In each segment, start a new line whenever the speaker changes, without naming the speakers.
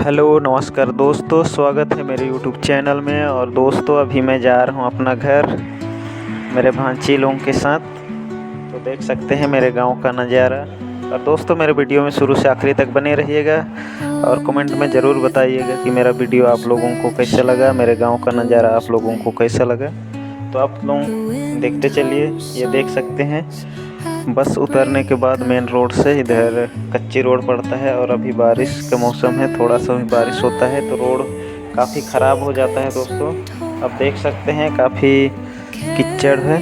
Hello नमस्कार दोस्तों, स्वागत है मेरे यूट्यूब चैनल में। और दोस्तों अभी मैं जा रहा हूँ अपना घर मेरे भांजी लोगों के साथ। तो देख सकते हैं मेरे गांव का नज़ारा। और दोस्तों मेरे वीडियो में शुरू से आखिरी तक बने रहिएगा और कमेंट में ज़रूर बताइएगा कि मेरा वीडियो आप लोगों को कैसा लगा, मेरे गाँव का नज़ारा आप लोगों को कैसा लगा। तो आप लोग देखते चलिए। ये देख सकते हैं बस उतरने के बाद मेन रोड से इधर कच्ची रोड पड़ता है और अभी बारिश का मौसम है, थोड़ा सा भी बारिश होता है तो रोड काफ़ी ख़राब हो जाता है दोस्तों। आप देख सकते हैं काफ़ी कीचड़ है।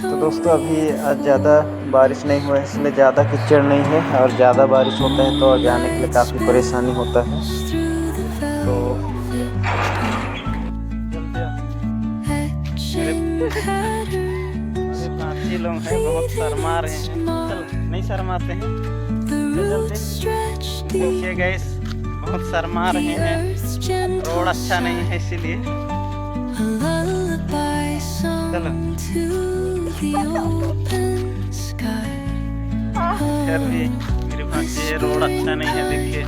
तो दोस्तों अभी आज ज़्यादा बारिश नहीं हुआ है इसलिए ज़्यादा कीचड़ नहीं है, और ज़्यादा बारिश होता है तो जाने के लिए काफ़ी परेशानी होता है। तो भांजी लोग हैं बहुत शर्मा रहे हैं। चल नहीं शर्माते हैं, देखिए गाइस बहुत शर्मा रहे हैं, रोड अच्छा नहीं है इसीलिए। चलो फिर भी मेरे भांजी रोड अच्छा नहीं है, देखिए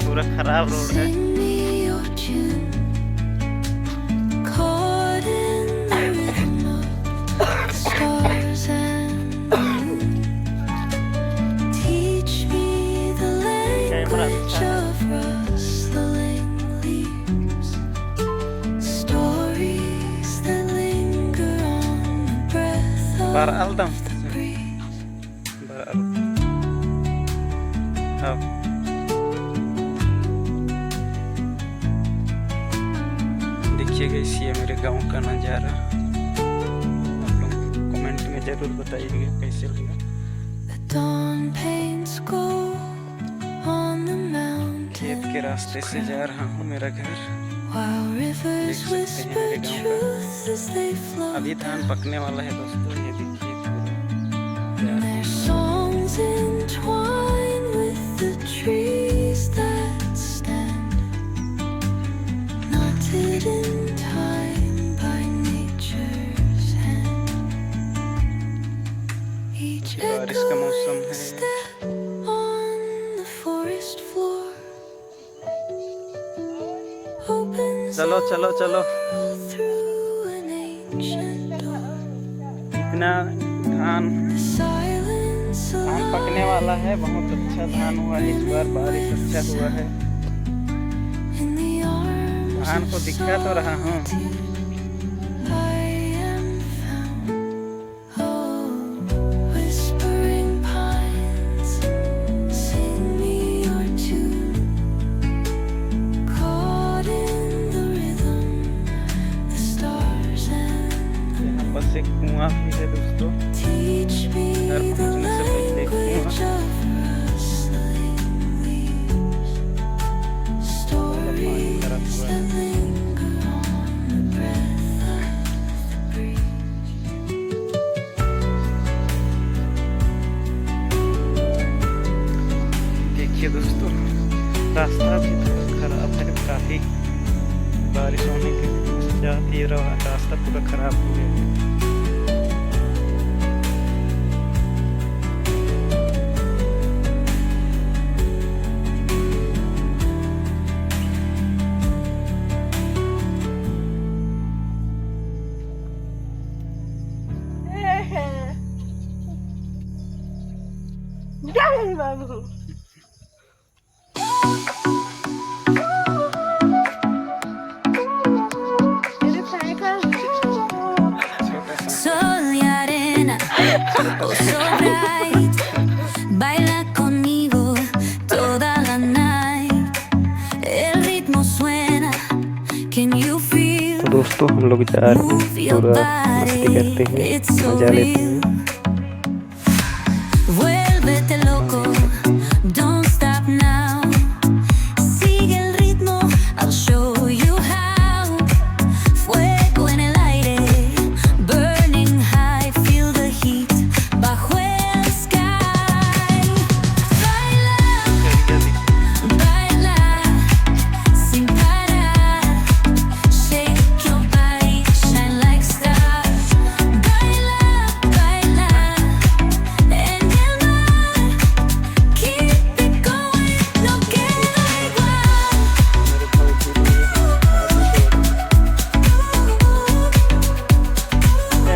पूरा खराब रोड है। Beraldam. देखिए गाइस ये मेरे गांव का नज़ारा। आप लोग कमेंट में ज़रूर बताइएगा कैसे लगा। खेत के रास्ते से जा रहा हूँ मेरा घर। देख सकते हैं मेरे गांव का अभी धान पकने वाला है दोस्तों। ये देखिए बारिश का मौसम है। चलो चलो चलो, इतना धान पकने वाला है। बहुत अच्छा धान हुआ है इस बार, बारिश अच्छा हुआ है। धान को दिखा तो रहा हूँ। बस एक कुआं भी है दोस्तों, घर पहुंचने से पहले कुआं। देखिए दोस्तों रास्ता भी थोड़ा खराब है, काफी बारिश होने के साथ ये रास्ता पूरा खराब हो गया है।
बाबू
Sol y arena, oh so bright, baila conmigo toda la night. El ritmo suena, can you feel?
तो दोस्तों हम लोग जा रहे हैं, पूरा मस्ती करते हैं, मजा लेते हैं।
Vuélvete loco, don't stop now. Sigue el ritmo, I'll show you how. Fuego en el aire, burning high, feel the heat bajo el sky. Baila, baila, sin parar. Shake your body, shine like stars. Baila, baila.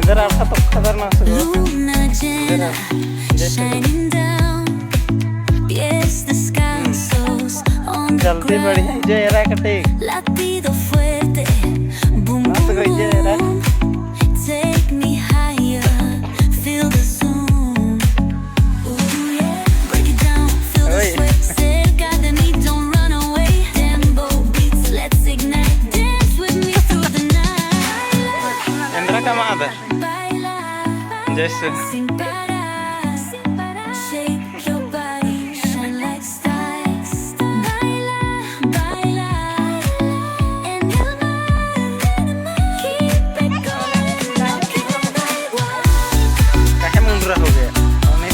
जरा आपका तो खतरनाक से
Luna llena, shining down. Yes, the sky soars on the
जल्दी बढ़िया
ground.
जय रहा कटे
Latido fuerte, boom
मस्त
boom
गई जय रहा
boom. Take me higher, feel the zoom. Ooh yeah, break it down, feel the
Oi.
sweat. Cerca de mí, don't run away. Tempo beats, let's ignite. Dance with me through the night.
Indira का मादर
Baila,
जैसे
sin parar, shake your body, shine like stars. Baila, baila, en el mar, keep it going, no queda igual.
काहे मुंडरा हो गया हमें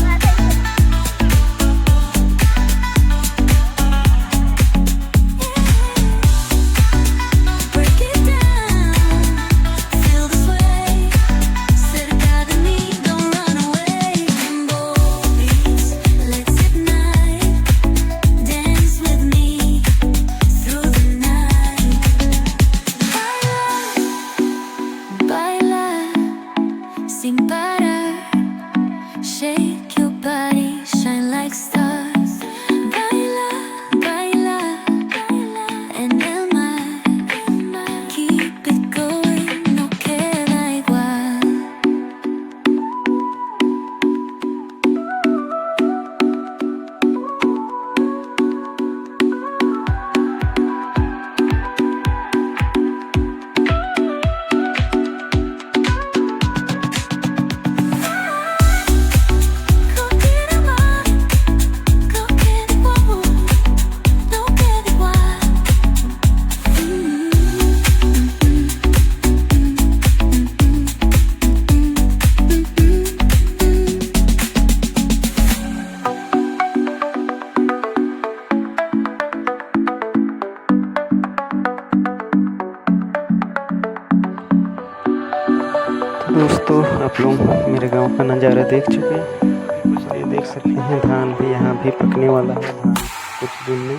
Break it down, feel the sway. Cerca de mí, don't run away. Tempo beats, let's ignite. Dance with me through the night. Baila, sin parar. Shake your body, shine like stars. Baila, baila, en el mar. Keep it going, no queda igual. No queda más, no queda igual, no queda igual.
दोस्तों आप लोग मेरे गांव का नज़ारा देख चुके हैं कुछ ये देख सकते हैं धान भी यहाँ भी पकने वाला है धान कुछ दिन में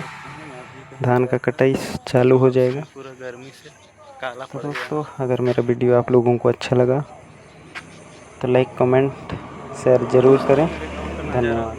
धान का कटाई चालू हो जाएगा पूरा गर्मी से काला तो दोस्तों अगर मेरा वीडियो आप लोगों को अच्छा लगा तो लाइक कमेंट शेयर ज़रूर करें धन्यवाद।